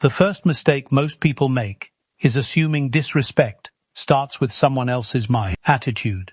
The first mistake most people make is assuming disrespect starts with someone else's attitude.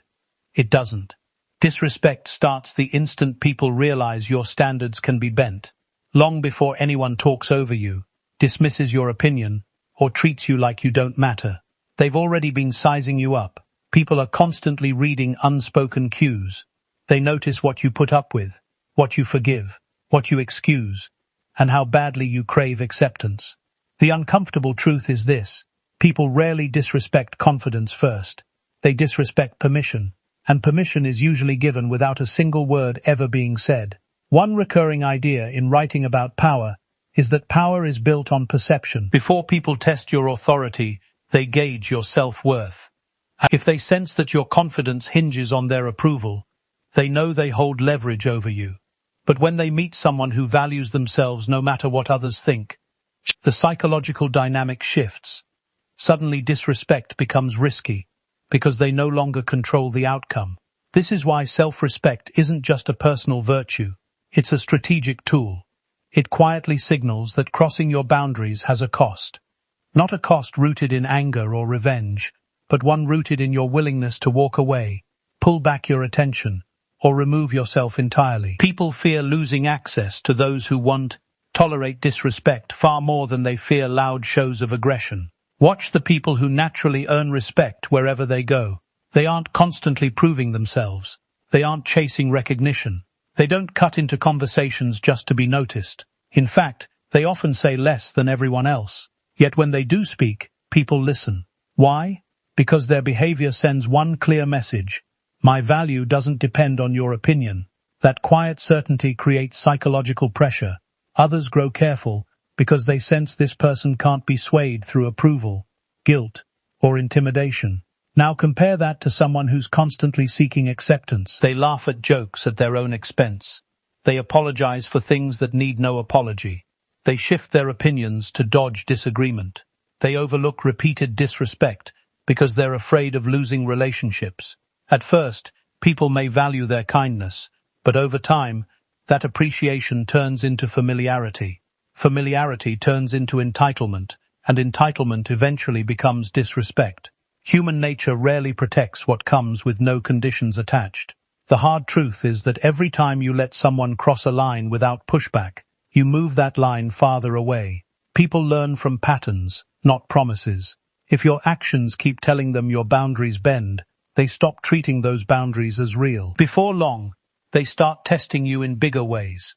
It doesn't. Disrespect starts the instant people realize your standards can be bent, long before anyone talks over you, dismisses your opinion, or treats you like you don't matter. They've already been sizing you up. People are constantly reading unspoken cues. They notice what you put up with, what you forgive, what you excuse, and how badly you crave acceptance. The uncomfortable truth is this: people rarely disrespect confidence first. They disrespect permission, and permission is usually given without a single word ever being said. One recurring idea in writing about power is that power is built on perception. Before people test your authority, they gauge your self-worth. If they sense that your confidence hinges on their approval, they know they hold leverage over you. But when they meet someone who values themselves no matter what others think, the psychological dynamic shifts. Suddenly disrespect becomes risky, because they no longer control the outcome. This is why self-respect isn't just a personal virtue, it's a strategic tool. It quietly signals that crossing your boundaries has a cost. Not a cost rooted in anger or revenge, but one rooted in your willingness to walk away, pull back your attention, or remove yourself entirely. People fear losing access to those who tolerate disrespect far more than they fear loud shows of aggression. Watch the people who naturally earn respect wherever they go. They aren't constantly proving themselves. They aren't chasing recognition. They don't cut into conversations just to be noticed. In fact, they often say less than everyone else. Yet when they do speak, people listen. Why? Because their behavior sends one clear message: my value doesn't depend on your opinion. That quiet certainty creates psychological pressure. Others grow careful because they sense this person can't be swayed through approval, guilt, or intimidation. Now compare that to someone who's constantly seeking acceptance. They laugh at jokes at their own expense. They apologize for things that need no apology. They shift their opinions to dodge disagreement. They overlook repeated disrespect because they're afraid of losing relationships. At first, people may value their kindness, but over time, that appreciation turns into familiarity. Familiarity turns into entitlement, and entitlement eventually becomes disrespect. Human nature rarely protects what comes with no conditions attached. The hard truth is that every time you let someone cross a line without pushback, you move that line farther away. People learn from patterns, not promises. If your actions keep telling them your boundaries bend, they stop treating those boundaries as real. Before long, they start testing you in bigger ways.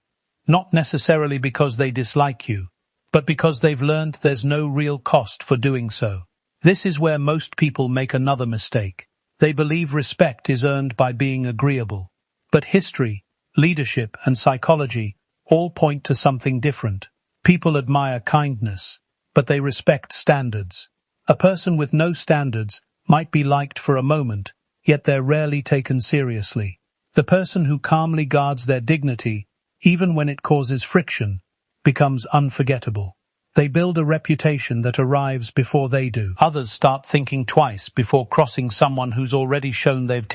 Not necessarily because they dislike you, but because they've learned there's no real cost for doing so. This is where most people make another mistake. They believe respect is earned by being agreeable. But history, leadership, and psychology all point to something different. People admire kindness, but they respect standards. A person with no standards might be liked for a moment, yet they're rarely taken seriously. The person who calmly guards their dignity, even when it causes friction, becomes unforgettable. They build a reputation that arrives before they do. Others start thinking twice before crossing someone who's already shown they've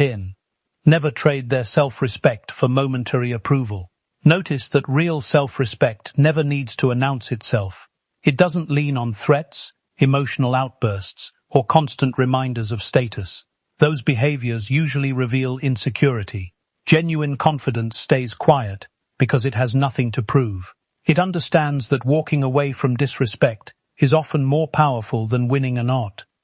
never trade their self-respect for momentary approval. Notice that real self-respect never needs to announce itself. It doesn't lean on threats, emotional outbursts, or constant reminders of status. Those behaviors usually reveal insecurity. Genuine confidence stays quiet because it has nothing to prove. It understands that walking away from disrespect is often more powerful than winning an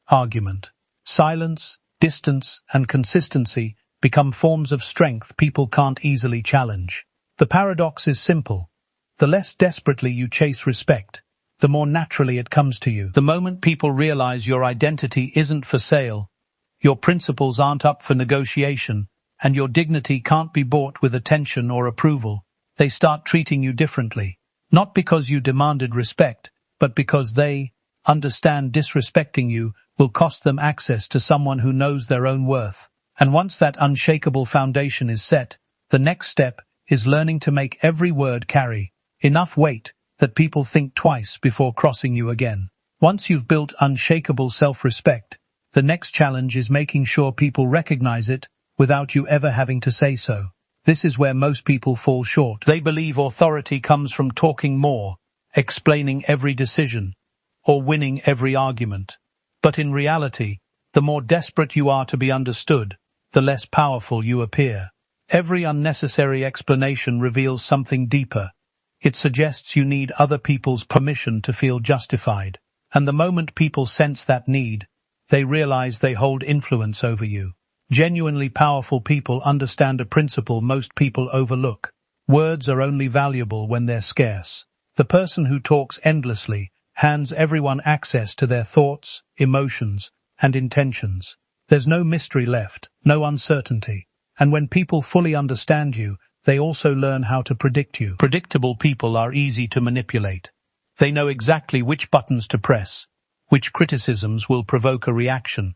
argument. Silence, distance, and consistency become forms of strength people can't easily challenge. The paradox is simple. The less desperately you chase respect, the more naturally it comes to you. The moment people realize your identity isn't for sale, your principles aren't up for negotiation, and your dignity can't be bought with attention or approval, they start treating you differently. Not because you demanded respect, but because they understand disrespecting you will cost them access to someone who knows their own worth. And once that unshakable foundation is set, the next step is learning to make every word carry enough weight that people think twice before crossing you again. Once you've built unshakable self-respect, the next challenge is making sure people recognize it without you ever having to say so. This is where most people fall short. They believe authority comes from talking more, explaining every decision, or winning every argument. But in reality, the more desperate you are to be understood, the less powerful you appear. Every unnecessary explanation reveals something deeper. It suggests you need other people's permission to feel justified. And the moment people sense that need, they realize they hold influence over you. Genuinely powerful people understand a principle most people overlook. Words are only valuable when they're scarce. The person who talks endlessly hands everyone access to their thoughts, emotions, and intentions. There's no mystery left, no uncertainty. And when people fully understand you, they also learn how to predict you. Predictable people are easy to manipulate. They know exactly which buttons to press, which criticisms will provoke a reaction,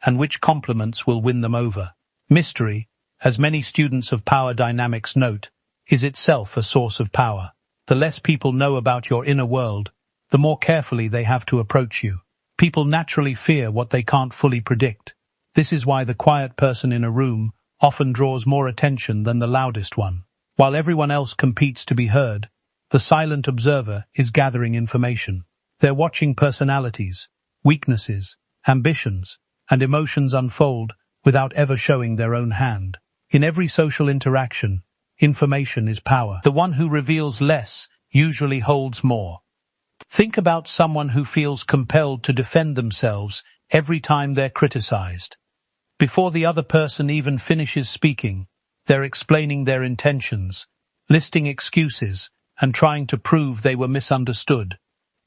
and which compliments will win them over. Mystery, as many students of power dynamics note, is itself a source of power. The less people know about your inner world, the more carefully they have to approach you. People naturally fear what they can't fully predict. This is why the quiet person in a room often draws more attention than the loudest one. While everyone else competes to be heard, the silent observer is gathering information. They're watching personalities, weaknesses, ambitions, and emotions unfold without ever showing their own hand. In every social interaction, information is power. The one who reveals less usually holds more. Think about someone who feels compelled to defend themselves every time they're criticized. Before the other person even finishes speaking, they're explaining their intentions, listing excuses, and trying to prove they were misunderstood.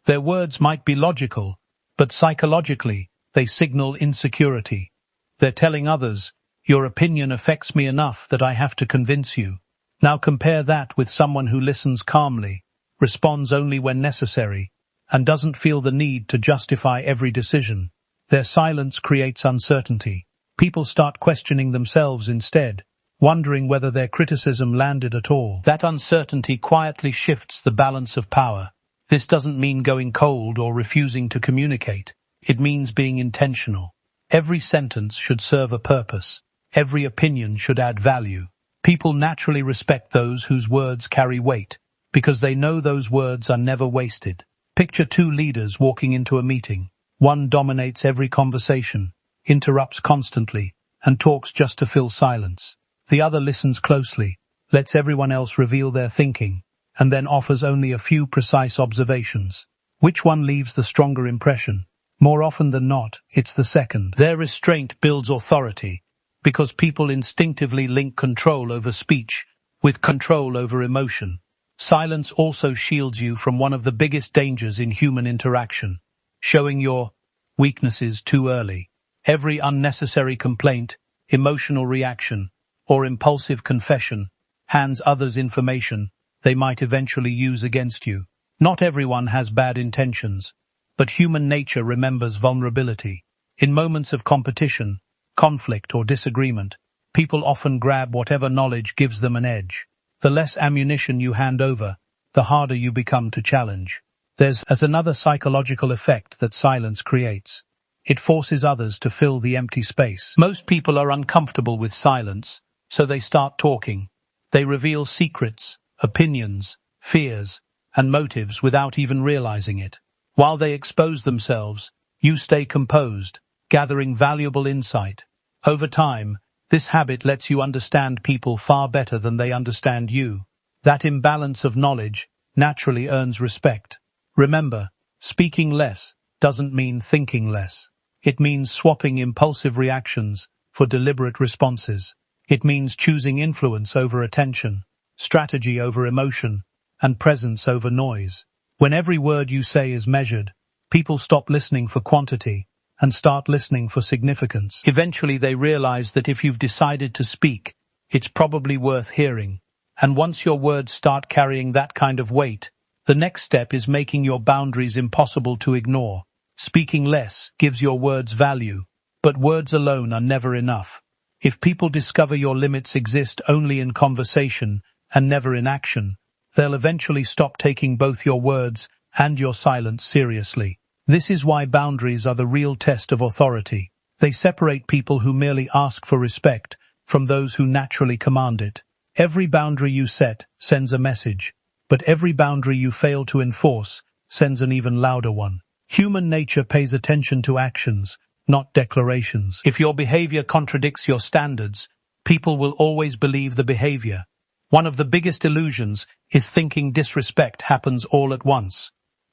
Their words might be logical, but psychologically, they signal insecurity. They're telling others, "Your opinion affects me enough that I have to convince you." Now compare that with someone who listens calmly, responds only when necessary, and doesn't feel the need to justify every decision. Their silence creates uncertainty. People start questioning themselves instead, wondering whether their criticism landed at all. That uncertainty quietly shifts the balance of power. This doesn't mean going cold or refusing to communicate. It means being intentional. Every sentence should serve a purpose. Every opinion should add value. People naturally respect those whose words carry weight, because they know those words are never wasted. Picture two leaders walking into a meeting. One dominates every conversation, interrupts constantly, and talks just to fill silence. The other listens closely, lets everyone else reveal their thinking, and then offers only a few precise observations. Which one leaves the stronger impression? More often than not, it's the second. Their restraint builds authority, because people instinctively link control over speech with control over emotion. Silence also shields you from one of the biggest dangers in human interaction, showing your weaknesses too early. Every unnecessary complaint, emotional reaction, or impulsive confession hands others information they might eventually use against you. Not everyone has bad intentions, but human nature remembers vulnerability. In moments of competition, conflict, or disagreement, people often grab whatever knowledge gives them an edge. The less ammunition you hand over, the harder you become to challenge. There's another psychological effect that silence creates. It forces others to fill the empty space. Most people are uncomfortable with silence, so they start talking. They reveal secrets, opinions, fears, and motives without even realizing it. While they expose themselves, you stay composed, gathering valuable insight. Over time, this habit lets you understand people far better than they understand you. That imbalance of knowledge naturally earns respect. Remember, speaking less doesn't mean thinking less. It means swapping impulsive reactions for deliberate responses. It means choosing influence over attention, strategy over emotion, and presence over noise. When every word you say is measured, people stop listening for quantity and start listening for significance. Eventually they realize that if you've decided to speak, it's probably worth hearing. And once your words start carrying that kind of weight, the next step is making your boundaries impossible to ignore. Speaking less gives your words value, but words alone are never enough. If people discover your limits exist only in conversation and never in action, they'll eventually stop taking both your words and your silence seriously. This is why boundaries are the real test of authority. They separate people who merely ask for respect from those who naturally command it. Every boundary you set sends a message, but every boundary you fail to enforce sends an even louder one. Human nature pays attention to actions, not declarations. If your behavior contradicts your standards, people will always believe the behavior. One of the biggest illusions is thinking disrespect happens all at once.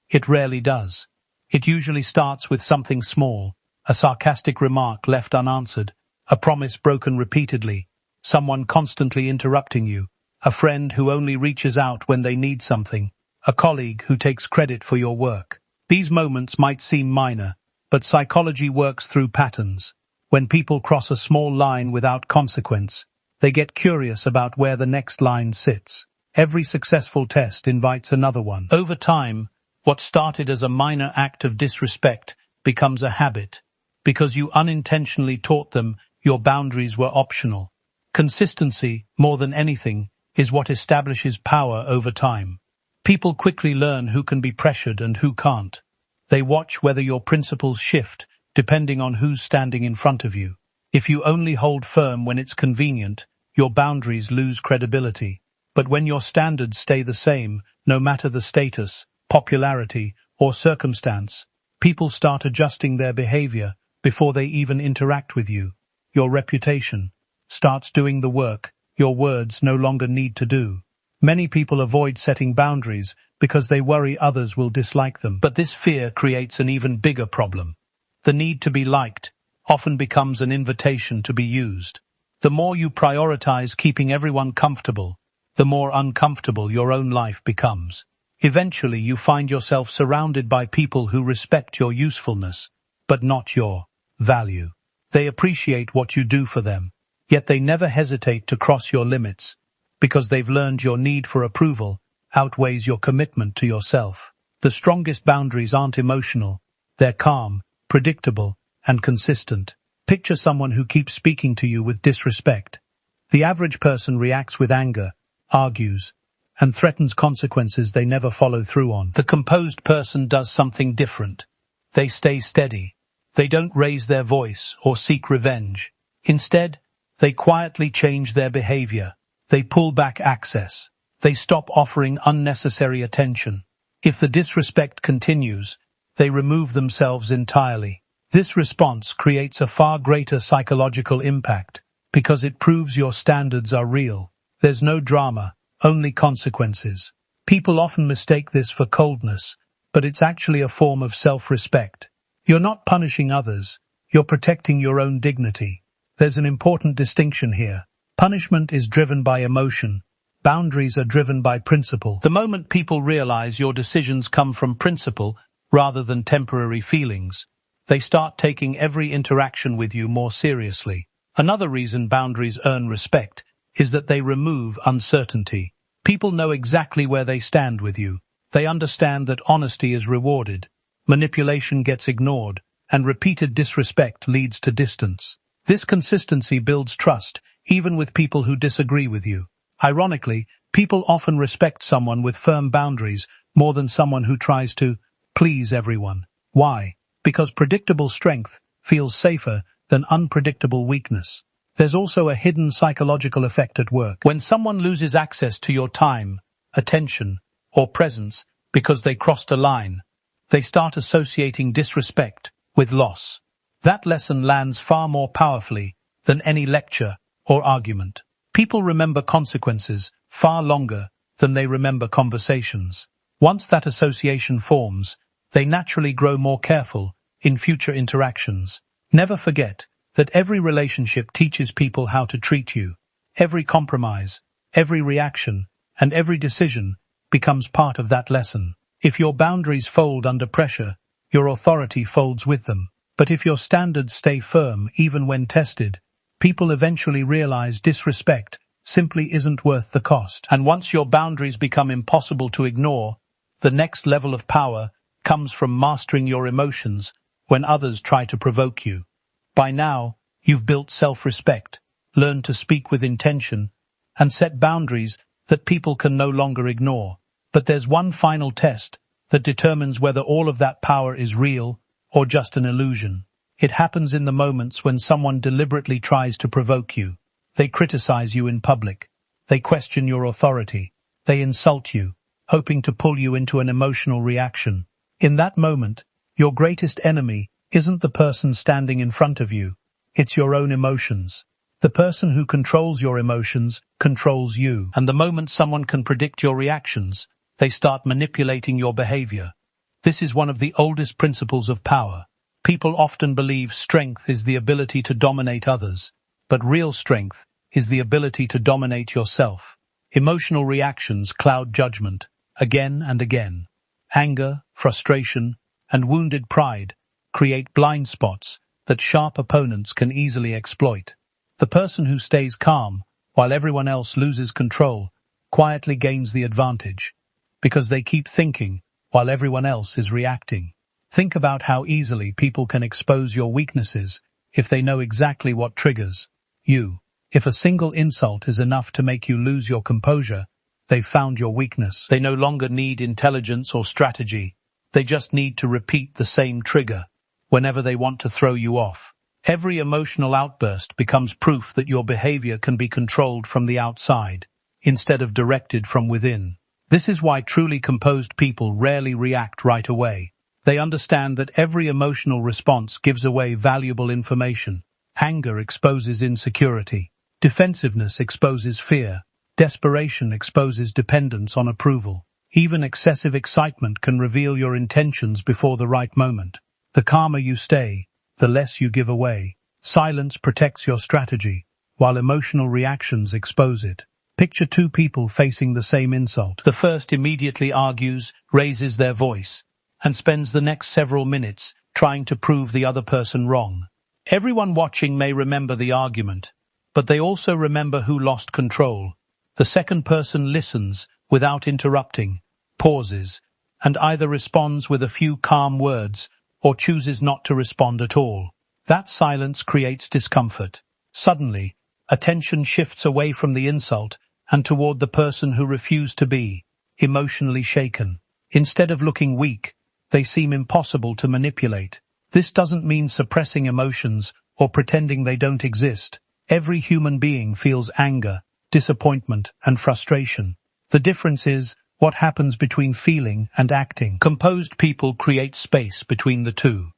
It rarely does. It usually starts with something small, a sarcastic remark left unanswered, a promise broken repeatedly, someone constantly interrupting you, a friend who only reaches out when they need something, a colleague who takes credit for your work. These moments might seem minor, but psychology works through patterns. When people cross a small line without consequence, they get curious about where the next line sits. Every successful test invites another one. Over time, what started as a minor act of disrespect becomes a habit, because you unintentionally taught them your boundaries were optional. Consistency, more than anything, is what establishes power over time. People quickly learn who can be pressured and who can't. They watch whether your principles shift, depending on who's standing in front of you. If you only hold firm when it's convenient, your boundaries lose credibility. But when your standards stay the same, no matter the status, popularity, or circumstance, people start adjusting their behavior before they even interact with you. Your reputation starts doing the work your words no longer need to do. Many people avoid setting boundaries because they worry others will dislike them. But this fear creates an even bigger problem. The need to be liked often becomes an invitation to be used. The more you prioritize keeping everyone comfortable, the more uncomfortable your own life becomes. Eventually, you find yourself surrounded by people who respect your usefulness, but not your value. They appreciate what you do for them, yet they never hesitate to cross your limits, because they've learned your need for approval outweighs your commitment to yourself. The strongest boundaries aren't emotional, they're calm, predictable, and consistent. Picture someone who keeps speaking to you with disrespect. The average person reacts with anger, argues, and threatens consequences they never follow through on. The composed person does something different. They stay steady. They don't raise their voice or seek revenge. Instead, they quietly change their behavior. They pull back access. They stop offering unnecessary attention. If the disrespect continues, they remove themselves entirely. This response creates a far greater psychological impact because it proves your standards are real. There's no drama, only consequences. People often mistake this for coldness, but it's actually a form of self-respect. You're not punishing others, you're protecting your own dignity. There's an important distinction here. Punishment is driven by emotion. Boundaries are driven by principle. The moment people realize your decisions come from principle rather than temporary feelings, they start taking every interaction with you more seriously. Another reason boundaries earn respect is that they remove uncertainty. People know exactly where they stand with you. They understand that honesty is rewarded, manipulation gets ignored, and repeated disrespect leads to distance. This consistency builds trust, even with people who disagree with you. Ironically, people often respect someone with firm boundaries more than someone who tries to please everyone. Why? Because predictable strength feels safer than unpredictable weakness. There's also a hidden psychological effect at work. When someone loses access to your time, attention, or presence because they crossed a line, they start associating disrespect with loss. That lesson lands far more powerfully than any lecture or argument. People remember consequences far longer than they remember conversations. Once that association forms, they naturally grow more careful in future interactions. Never forget that every relationship teaches people how to treat you. Every compromise, every reaction, and every decision becomes part of that lesson. If your boundaries fold under pressure, your authority folds with them. But if your standards stay firm even when tested, people eventually realize disrespect simply isn't worth the cost. And once your boundaries become impossible to ignore, the next level of power comes from mastering your emotions when others try to provoke you. By now, you've built self-respect, learned to speak with intention, and set boundaries that people can no longer ignore. But there's one final test that determines whether all of that power is real or just an illusion. It happens in the moments when someone deliberately tries to provoke you. They criticize you in public. They question your authority. They insult you, hoping to pull you into an emotional reaction. In that moment, Your greatest enemy isn't the person standing in front of you. It's your own emotions. The person who controls your emotions controls you. And the moment someone can predict your reactions, they start manipulating your behavior. This is one of the oldest principles of power. People often believe strength is the ability to dominate others, but real strength is the ability to dominate yourself. Emotional reactions cloud judgment, again and again. Anger, frustration, and wounded pride create blind spots that sharp opponents can easily exploit. The person who stays calm while everyone else loses control quietly gains the advantage, because they keep thinking while everyone else is reacting. Think about how easily people can expose your weaknesses if they know exactly what triggers you. If a single insult is enough to make you lose your composure, they've found your weakness. They no longer need intelligence or strategy. They just need to repeat the same trigger whenever they want to throw you off. Every emotional outburst becomes proof that your behavior can be controlled from the outside, instead of directed from within. This is why truly composed people rarely react right away. They understand that every emotional response gives away valuable information. Anger exposes insecurity. Defensiveness exposes fear. Desperation exposes dependence on approval. Even excessive excitement can reveal your intentions before the right moment. The calmer you stay, the less you give away. Silence protects your strategy, while emotional reactions expose it. Picture two people facing the same insult. The first immediately argues, raises their voice, and spends the next several minutes trying to prove the other person wrong. Everyone watching may remember the argument, but they also remember who lost control. The second person listens without interrupting, pauses, and either responds with a few calm words or chooses not to respond at all. That silence creates discomfort. Suddenly, attention shifts away from the insult and toward the person who refused to be emotionally shaken. Instead of looking weak, they seem impossible to manipulate. This doesn't mean suppressing emotions or pretending they don't exist. Every human being feels anger, disappointment, and frustration. The difference is what happens between feeling and acting. Composed people create space between the two.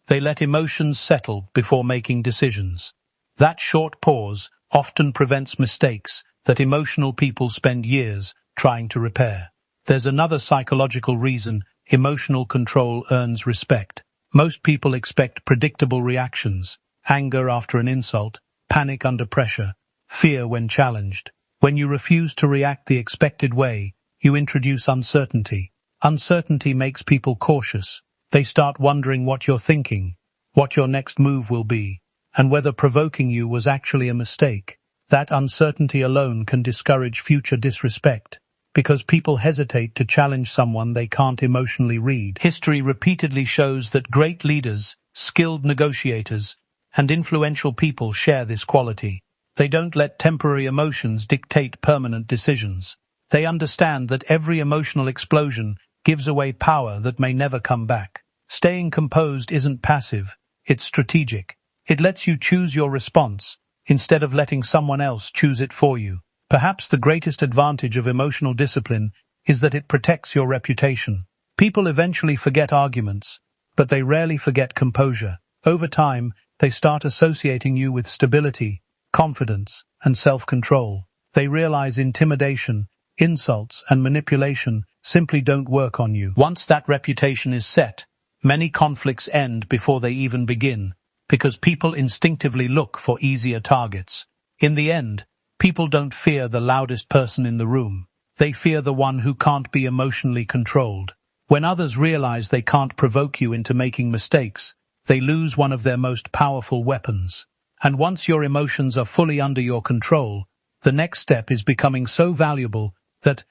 They let emotions settle before making decisions. That short pause often prevents mistakes that emotional people spend years trying to repair. There's another psychological reason emotional control earns respect. Most people expect predictable reactions: anger after an insult, panic under pressure, fear when challenged. When you refuse to react the expected way, you introduce uncertainty. Uncertainty makes people cautious. They start wondering what you're thinking, what your next move will be, and whether provoking you was actually a mistake. That uncertainty alone can discourage future disrespect, because people hesitate to challenge someone they can't emotionally read. History repeatedly shows that great leaders, skilled negotiators, and influential people share this quality. They don't let temporary emotions dictate permanent decisions. They understand that every emotional explosion gives away power that may never come back. Staying composed isn't passive, it's strategic. It lets you choose your response, instead of letting someone else choose it for you. Perhaps the greatest advantage of emotional discipline is that it protects your reputation. People eventually forget arguments, but they rarely forget composure. Over time, they start associating you with stability, confidence, and self-control. They realize intimidation, insults, and manipulation simply don't work on you. Once that reputation is set, many conflicts end before they even begin, because people instinctively look for easier targets. In the end, people don't fear the loudest person in the room. They fear the one who can't be emotionally controlled. When others realize they can't provoke you into making mistakes, they lose one of their most powerful weapons. And once your emotions are fully under your control, the next step is becoming so valuable that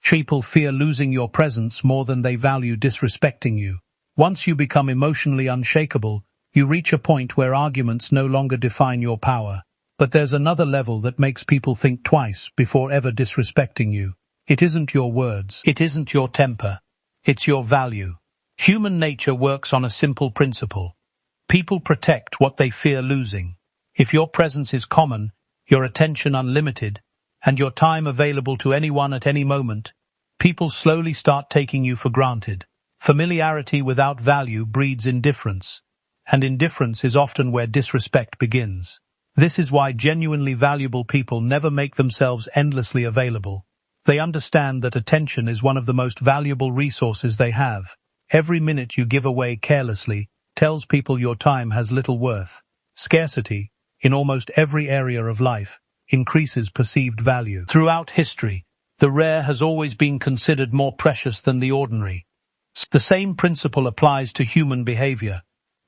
people fear losing your presence more than they value disrespecting you. Once you become emotionally unshakable, you reach a point where arguments no longer define your power. But there's another level that makes people think twice before ever disrespecting you. It isn't your words. It isn't your temper. It's your value. Human nature works on a simple principle. People protect what they fear losing. If your presence is common, your attention unlimited, and your time available to anyone at any moment, people slowly start taking you for granted. Familiarity without value breeds indifference, and indifference is often where disrespect begins. This is why genuinely valuable people never make themselves endlessly available. They understand that attention is one of the most valuable resources they have. Every minute you give away carelessly tells people your time has little worth. Scarcity, in almost every area of life, increases perceived value. Throughout history, the rare has always been considered more precious than the ordinary. The same principle applies to human behavior.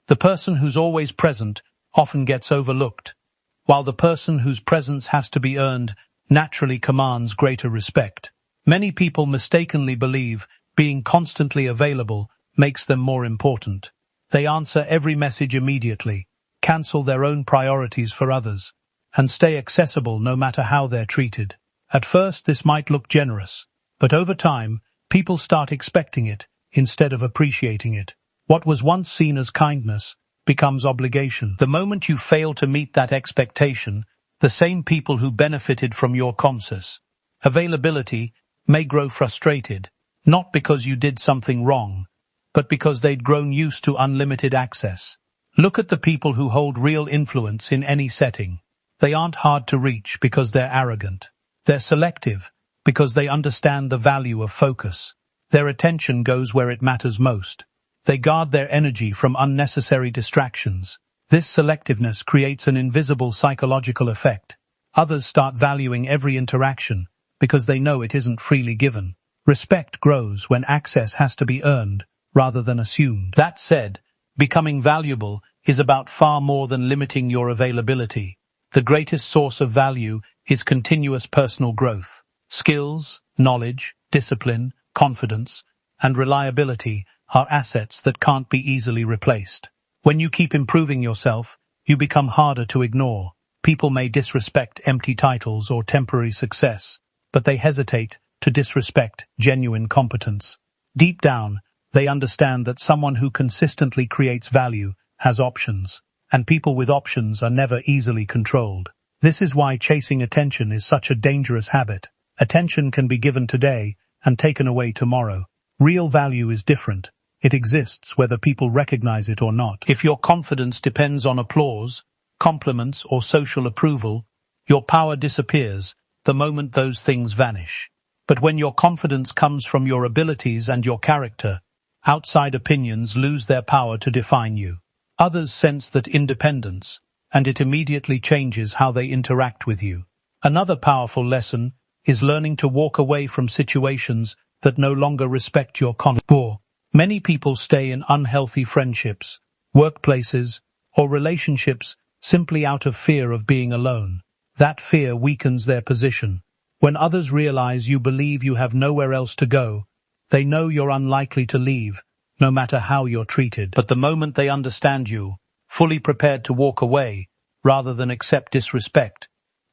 The person who's always present often gets overlooked, while the person whose presence has to be earned naturally commands greater respect. Many people mistakenly believe being constantly available makes them more important. They answer every message immediately, cancel their own priorities for others, and stay accessible no matter how they're treated. At first, this might look generous, but over time, people start expecting it instead of appreciating it. What was once seen as kindness becomes obligation. The moment you fail to meet that expectation, the same people who benefited from your conscious availability may grow frustrated, not because you did something wrong, but because they'd grown used to unlimited access. Look at the people who hold real influence in any setting. They aren't hard to reach because they're arrogant. They're selective because they understand the value of focus. Their attention goes where it matters most. They guard their energy from unnecessary distractions. This selectiveness creates an invisible psychological effect. Others start valuing every interaction because they know it isn't freely given. Respect grows when access has to be earned rather than assumed. That said, becoming valuable is about far more than limiting your availability. The greatest source of value is continuous personal growth. Skills, knowledge, discipline, confidence, and reliability are assets that can't be easily replaced. When you keep improving yourself, you become harder to ignore. People may disrespect empty titles or temporary success, but they hesitate to disrespect genuine competence. Deep down, they understand that someone who consistently creates value has options, and people with options are never easily controlled. This is why chasing attention is such a dangerous habit. Attention can be given today and taken away tomorrow. Real value is different. It exists whether people recognize it or not. If your confidence depends on applause, compliments, or social approval, your power disappears the moment those things vanish. But when your confidence comes from your abilities and your character, outside opinions lose their power to define you. Others sense that independence, and it immediately changes how they interact with you. Another powerful lesson is learning to walk away from situations that no longer respect your confidence. Many people stay in unhealthy friendships, workplaces, or relationships simply out of fear of being alone. That fear weakens their position. When others realize you believe you have nowhere else to go, they know you're unlikely to leave, no matter how you're treated. But the moment they understand you, fully prepared to walk away, rather than accept disrespect,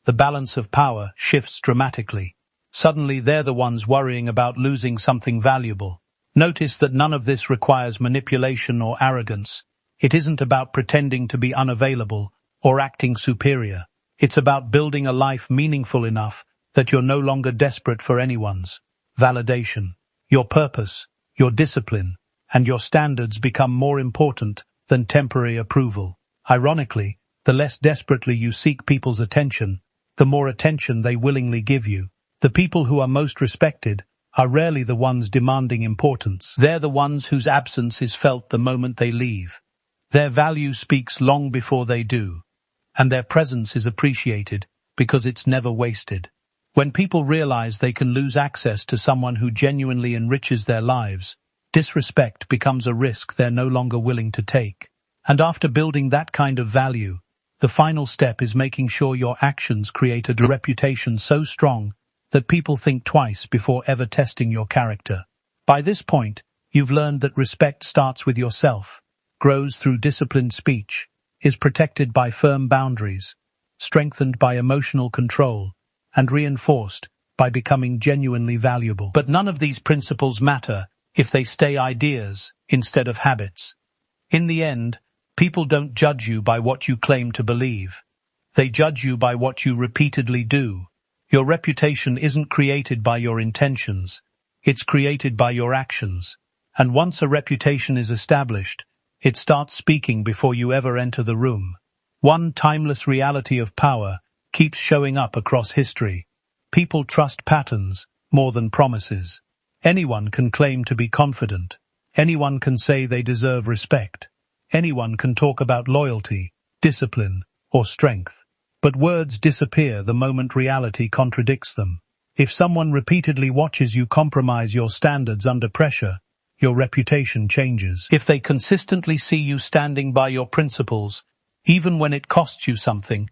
the balance of power shifts dramatically. Suddenly they're the ones worrying about losing something valuable. Notice that none of this requires manipulation or arrogance. It isn't about pretending to be unavailable or acting superior. It's about building a life meaningful enough that you're no longer desperate for anyone's validation. Your purpose, your discipline, and your standards become more important than temporary approval. Ironically, the less desperately you seek people's attention, the more attention they willingly give you. The people who are most respected are rarely the ones demanding importance. They're the ones whose absence is felt the moment they leave. Their value speaks long before they do, and their presence is appreciated because it's never wasted. When people realize they can lose access to someone who genuinely enriches their lives, disrespect becomes a risk they're no longer willing to take. And after building that kind of value, the final step is making sure your actions create a reputation so strong that people think twice before ever testing your character. By this point, you've learned that respect starts with yourself, grows through disciplined speech, is protected by firm boundaries, strengthened by emotional control, and reinforced by becoming genuinely valuable. But none of these principles matter if they stay ideas instead of habits. In the end, people don't judge you by what you claim to believe. They judge you by what you repeatedly do. Your reputation isn't created by your intentions. It's created by your actions. And once a reputation is established, it starts speaking before you ever enter the room. One timeless reality of power keeps showing up across history. People trust patterns more than promises. Anyone can claim to be confident. Anyone can say they deserve respect. Anyone can talk about loyalty, discipline, or strength. But words disappear the moment reality contradicts them. If someone repeatedly watches you compromise your standards under pressure, your reputation changes. If they consistently see you standing by your principles, even when it costs you something,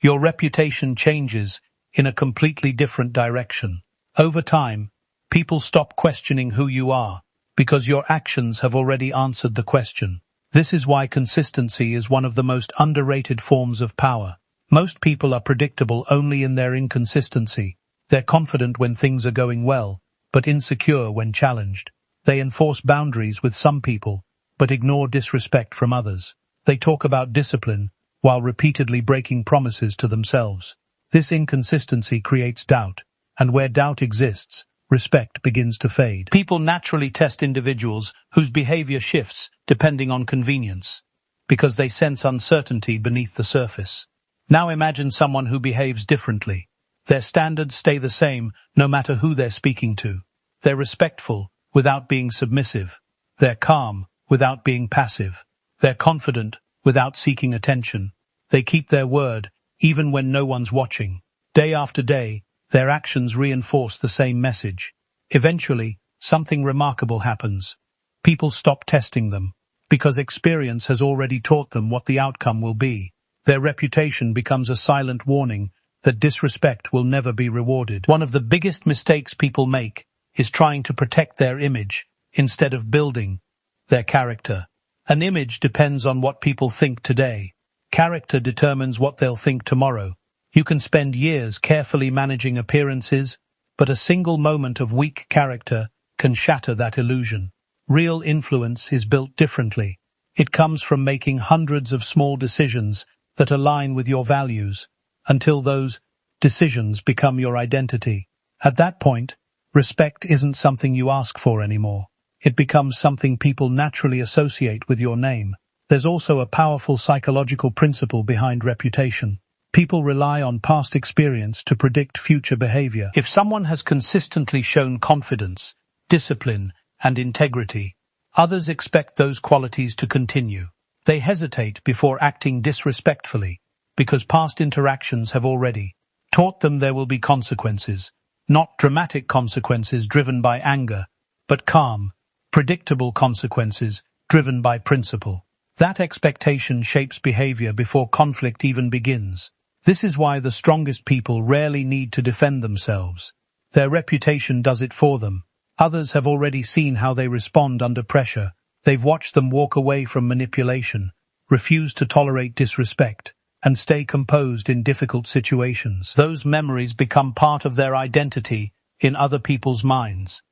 your reputation changes in a completely different direction. Over time, people stop questioning who you are, because your actions have already answered the question. This is why consistency is one of the most underrated forms of power. Most people are predictable only in their inconsistency. They're confident when things are going well, but insecure when challenged. They enforce boundaries with some people, but ignore disrespect from others. They talk about discipline, while repeatedly breaking promises to themselves. This inconsistency creates doubt, and where doubt exists, respect begins to fade. People naturally test individuals whose behavior shifts depending on convenience, because they sense uncertainty beneath the surface. Now imagine someone who behaves differently. Their standards stay the same no matter who they're speaking to. They're respectful without being submissive. They're calm without being passive. They're confident without seeking attention. They keep their word even when no one's watching. Day after day, their actions reinforce the same message. Eventually, something remarkable happens. People stop testing them, because experience has already taught them what the outcome will be. Their reputation becomes a silent warning that disrespect will never be rewarded. One of the biggest mistakes people make is trying to protect their image instead of building their character. An image depends on what people think today. Character determines what they'll think tomorrow. You can spend years carefully managing appearances, but a single moment of weak character can shatter that illusion. Real influence is built differently. It comes from making hundreds of small decisions that align with your values, until those decisions become your identity. At that point, respect isn't something you ask for anymore. It becomes something people naturally associate with your name. There's also a powerful psychological principle behind reputation. People rely on past experience to predict future behavior. If someone has consistently shown confidence, discipline, and integrity, others expect those qualities to continue. They hesitate before acting disrespectfully, because past interactions have already taught them there will be consequences, not dramatic consequences driven by anger, but calm, predictable consequences driven by principle. That expectation shapes behavior before conflict even begins. This is why the strongest people rarely need to defend themselves. Their reputation does it for them. Others have already seen how they respond under pressure. They've watched them walk away from manipulation, refuse to tolerate disrespect, and stay composed in difficult situations. Those memories become part of their identity in other people's minds.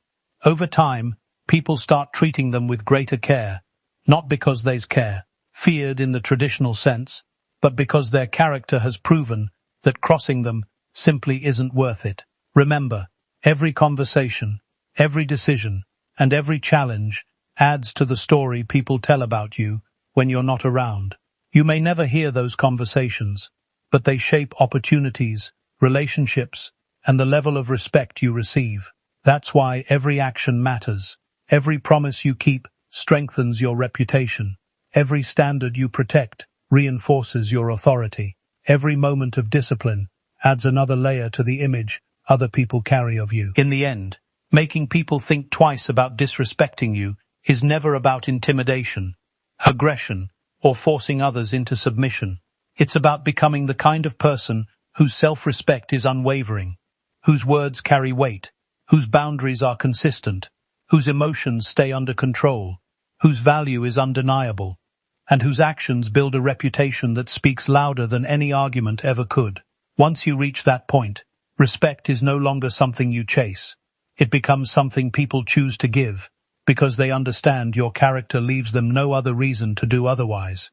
Over time, people start treating them with greater care, not because they care, feared in the traditional sense, but because their character has proven that crossing them simply isn't worth it. Remember, every conversation, every decision, and every challenge adds to the story people tell about you when you're not around. You may never hear those conversations, but they shape opportunities, relationships, and the level of respect you receive. That's why every action matters. Every promise you keep strengthens your reputation. Every standard you protect reinforces your authority. Every moment of discipline adds another layer to the image other people carry of you. In the end, making people think twice about disrespecting you is never about intimidation, aggression, or forcing others into submission. It's about becoming the kind of person whose self-respect is unwavering, whose words carry weight, whose boundaries are consistent, whose emotions stay under control, whose value is undeniable, and whose actions build a reputation that speaks louder than any argument ever could. Once you reach that point, respect is no longer something you chase. It becomes something people choose to give, because they understand your character leaves them no other reason to do otherwise.